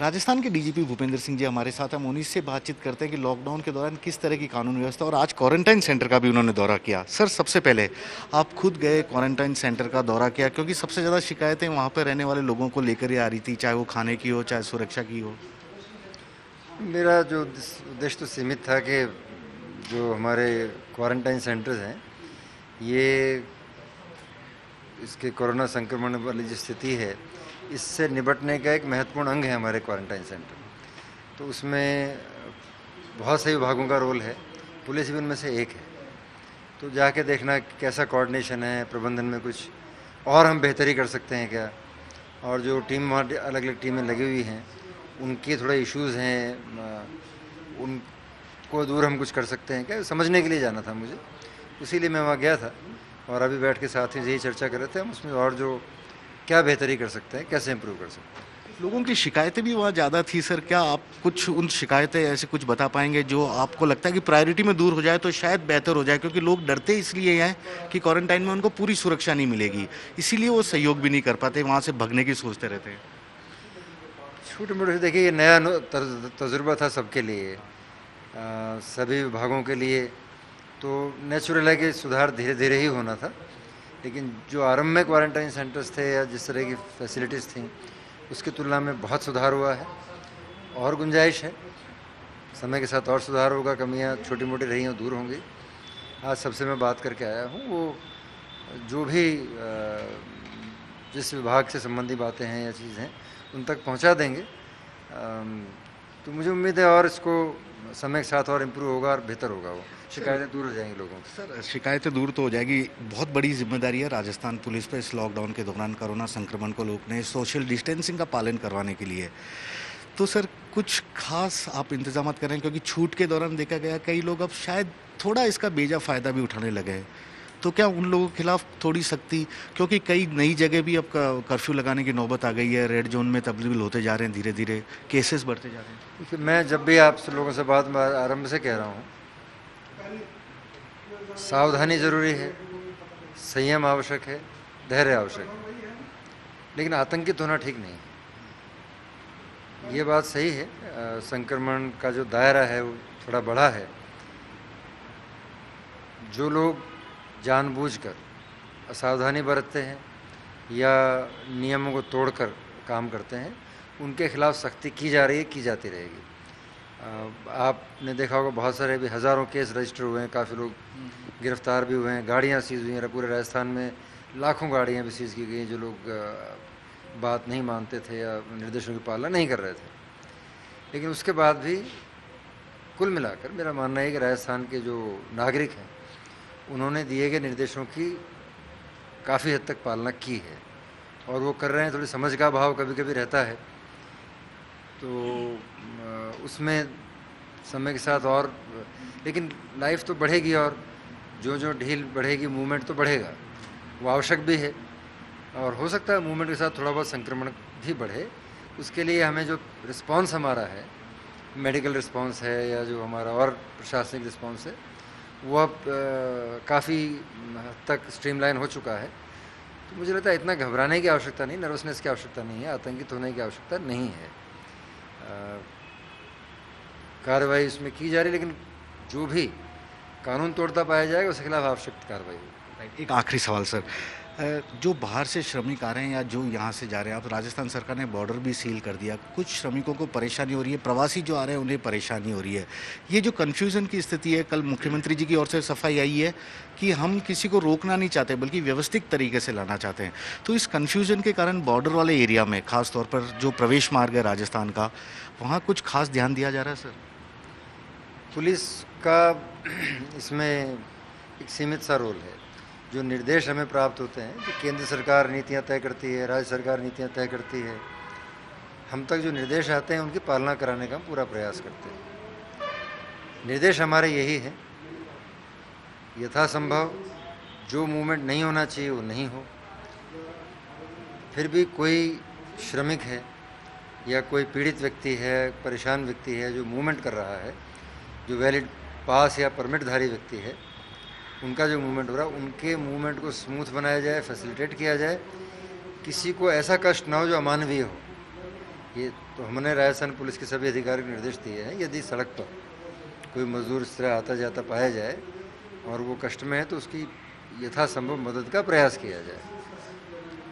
राजस्थान के डीजीपी भूपेंद्र सिंह जी हमारे साथ, हम उन्हीं से बातचीत करते हैं कि लॉकडाउन के दौरान किस तरह की कानून व्यवस्था, और आज क्वारंटाइन सेंटर का भी उन्होंने दौरा किया। सर, सबसे पहले आप खुद गए क्वारंटाइन सेंटर का दौरा किया, क्योंकि सबसे ज़्यादा शिकायतें वहाँ पर रहने वाले लोगों को लेकर ही आ रही थी, चाहे वो खाने की हो, चाहे सुरक्षा की हो। मेरा जो उद्देश्य तो सीमित था कि जो हमारे क्वारंटाइन सेंटर्स हैं ये इसके कोरोना संक्रमण वाली जो स्थिति है इससे निपटने का एक महत्वपूर्ण अंग है हमारे क्वारंटाइन सेंटर। तो उसमें बहुत से विभागों का रोल है, पुलिस भी उनमें से एक है। तो जाके देखना कैसा कोऑर्डिनेशन है, प्रबंधन में कुछ और हम बेहतरी कर सकते हैं क्या, और जो टीम वहाँ अलग अलग टीमें लगी हुई हैं उनके थोड़े इश्यूज़ हैं, उनको दूर हम कुछ कर सकते हैं क्या, समझने के लिए जाना था मुझे, इसीलिए मैं वहाँ गया था। और अभी बैठ के साथ ही यही चर्चा कर रहे थे हम उसमें, और जो क्या बेहतरी कर सकते हैं, कैसे इम्प्रूव कर सकते हैं। लोगों की शिकायतें भी वहाँ ज़्यादा थी सर, क्या आप कुछ उन शिकायतें ऐसे कुछ बता पाएंगे जो आपको लगता है कि प्रायोरिटी में दूर हो जाए तो शायद बेहतर हो जाए, क्योंकि लोग डरते इसलिए हैं कि क्वारंटाइन में उनको पूरी सुरक्षा नहीं मिलेगी, इसीलिए वो सहयोग भी नहीं कर पाते, वहाँ से भगने की सोचते रहते हैं। छोटे मोटे देखिए, ये नया तजुर्बा था सबके लिए, सभी विभागों के लिए। तो नेचुरल है कि सुधार धीरे धीरे ही होना था, लेकिन जो आरंभ में क्वारंटाइन सेंटर्स थे या जिस तरह की फैसिलिटीज़ थी उसकी तुलना में बहुत सुधार हुआ है और गुंजाइश है। समय के साथ और सुधार होगा, कमियां छोटी मोटी रही हैं दूर होंगी। आज सबसे मैं बात करके आया हूँ, वो जो भी जिस विभाग से संबंधी बातें हैं या चीज़ हैं उन तक पहुँचा देंगे। तो मुझे उम्मीद है और इसको समय के साथ और इम्प्रूव होगा और बेहतर होगा, वो शिकायतें दूर हो जाएंगी लोगों की। सर, शिकायतें दूर तो हो जाएगी, बहुत बड़ी जिम्मेदारी है राजस्थान पुलिस पे इस लॉकडाउन के दौरान कोरोना संक्रमण को रोकने, सोशल डिस्टेंसिंग का पालन करवाने के लिए। तो सर, कुछ खास आप इंतजाम करें, क्योंकि छूट के दौरान देखा गया कई लोग अब शायद थोड़ा इसका बेजा फ़ायदा भी उठाने लगे हैं, तो क्या उन लोगों के खिलाफ थोड़ी सख्ती, क्योंकि कई नई जगह भी अब कर्फ्यू लगाने की नौबत आ गई है, रेड जोन में तब्दील होते जा रहे हैं, धीरे धीरे केसेस बढ़ते जा रहे हैं। देखिए, मैं जब भी आप लोगों से बात आरंभ से कह रहा हूँ, सावधानी ज़रूरी है, संयम आवश्यक है, धैर्य आवश्यक है, लेकिन आतंकित होना ठीक नहीं है। ये बात सही है, संक्रमण का जो दायरा है वो थोड़ा बड़ा है। जो लोग जानबूझकर असावधानी बरतते हैं या नियमों को तोड़कर काम करते हैं उनके खिलाफ सख्ती की जा रही है, की जाती रहेगी। आपने देखा होगा बहुत सारे भी हज़ारों केस रजिस्टर हुए हैं, काफ़ी लोग गिरफ्तार भी हुए हैं, गाड़ियाँ सीज हुई हैं, पूरे राजस्थान में लाखों गाड़ियाँ भी सीज की गई, जो लोग बात नहीं मानते थे या निर्देशों की पालना नहीं कर रहे थे। लेकिन उसके बाद भी कुल मिलाकर मेरा मानना है कि राजस्थान के जो नागरिक हैं उन्होंने दिए गए निर्देशों की काफ़ी हद तक पालना की है और वो कर रहे हैं। थोड़ी समझ का अभाव कभी कभी रहता है, तो उसमें समय के साथ और, लेकिन लाइफ तो बढ़ेगी और जो जो ढील बढ़ेगी मूवमेंट तो बढ़ेगा, वो आवश्यक भी है। और हो सकता है मूवमेंट के साथ थोड़ा बहुत संक्रमण भी बढ़े, उसके लिए हमें जो रिस्पांस हमारा है, मेडिकल रिस्पांस है या जो हमारा और प्रशासनिक रिस्पांस है, वो अब काफ़ी हद तक स्ट्रीमलाइन हो चुका है। तो मुझे लगता है इतना घबराने की आवश्यकता नहीं, नर्वसनेस की आवश्यकता नहीं है, आतंकित होने की आवश्यकता नहीं है। कार्रवाई इसमें की जा रही है, लेकिन जो भी कानून तोड़ता पाया जाएगा उसके खिलाफ आवश्यक कार्रवाई होगी। एक आखिरी सवाल सर, जो बाहर से श्रमिक आ रहे हैं या जो यहाँ से जा रहे हैं, अब राजस्थान सरकार ने बॉर्डर भी सील कर दिया, कुछ श्रमिकों को परेशानी हो रही है, प्रवासी जो आ रहे हैं उन्हें परेशानी हो रही है, ये जो कन्फ्यूज़न की स्थिति है, कल मुख्यमंत्री जी की ओर से सफाई आई है कि हम किसी को रोकना नहीं चाहते बल्कि व्यवस्थित तरीके से लाना चाहते हैं, तो इस कन्फ्यूज़न के कारण बॉर्डर वाले एरिया में खास तौर पर जो प्रवेश मार्ग है राजस्थान का, वहाँ कुछ खास ध्यान दिया जा रहा है सर? पुलिस का इसमें एक सीमित सा रोल है। जो निर्देश हमें प्राप्त होते हैं, जो केंद्र सरकार नीतियां तय करती है, राज्य सरकार नीतियां तय करती है, हम तक जो निर्देश आते हैं उनकी पालना कराने का हम पूरा प्रयास करते हैं। निर्देश हमारे यही है, यथासंभव जो मूवमेंट नहीं होना चाहिए वो नहीं हो। फिर भी कोई श्रमिक है या कोई पीड़ित व्यक्ति है, परेशान व्यक्ति है जो मूवमेंट कर रहा है, जो वैलिड पास या परमिटधारी व्यक्ति है, उनका जो मूवमेंट हो रहा है, उनके मूवमेंट को स्मूथ बनाया जाए, फैसिलिटेट किया जाए, किसी को ऐसा कष्ट ना हो जो अमानवीय हो। ये तो हमने राजस्थान पुलिस के सभी अधिकारियों को निर्देश दिए हैं, यदि सड़क पर कोई मजदूर इस तरह आता जाता पाया जाए और वो कष्ट में है तो उसकी यथासंभव मदद का प्रयास किया जाए।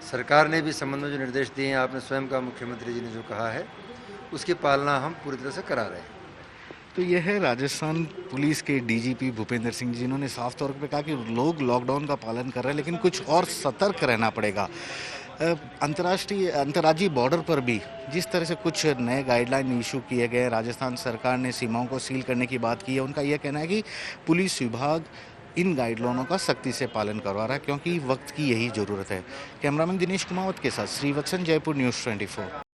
सरकार ने भी इस संबंध में जो निर्देश दिए हैं, आपने स्वयं का मुख्यमंत्री जी ने जो कहा है, उसकी पालना हम पूरी तरह से करा रहे हैं। तो यह है राजस्थान पुलिस के डीजीपी भूपेंद्र सिंह जी, जिन्होंने साफ तौर पे कहा कि लोग लॉकडाउन का पालन कर रहे हैं लेकिन कुछ और सतर्क रहना पड़ेगा। अंतर्राज्यीय बॉर्डर पर भी जिस तरह से कुछ नए गाइडलाइन इशू किए गए, राजस्थान सरकार ने सीमाओं को सील करने की बात की है। उनका यह कहना है कि पुलिस विभाग इन गाइडलाइनों का सख्ती से पालन करवा रहा है क्योंकि वक्त की यही ज़रूरत है। कैमरामैन दिनेश कुमावत के साथ श्रीवत्सन, जयपुर न्यूज़ 24।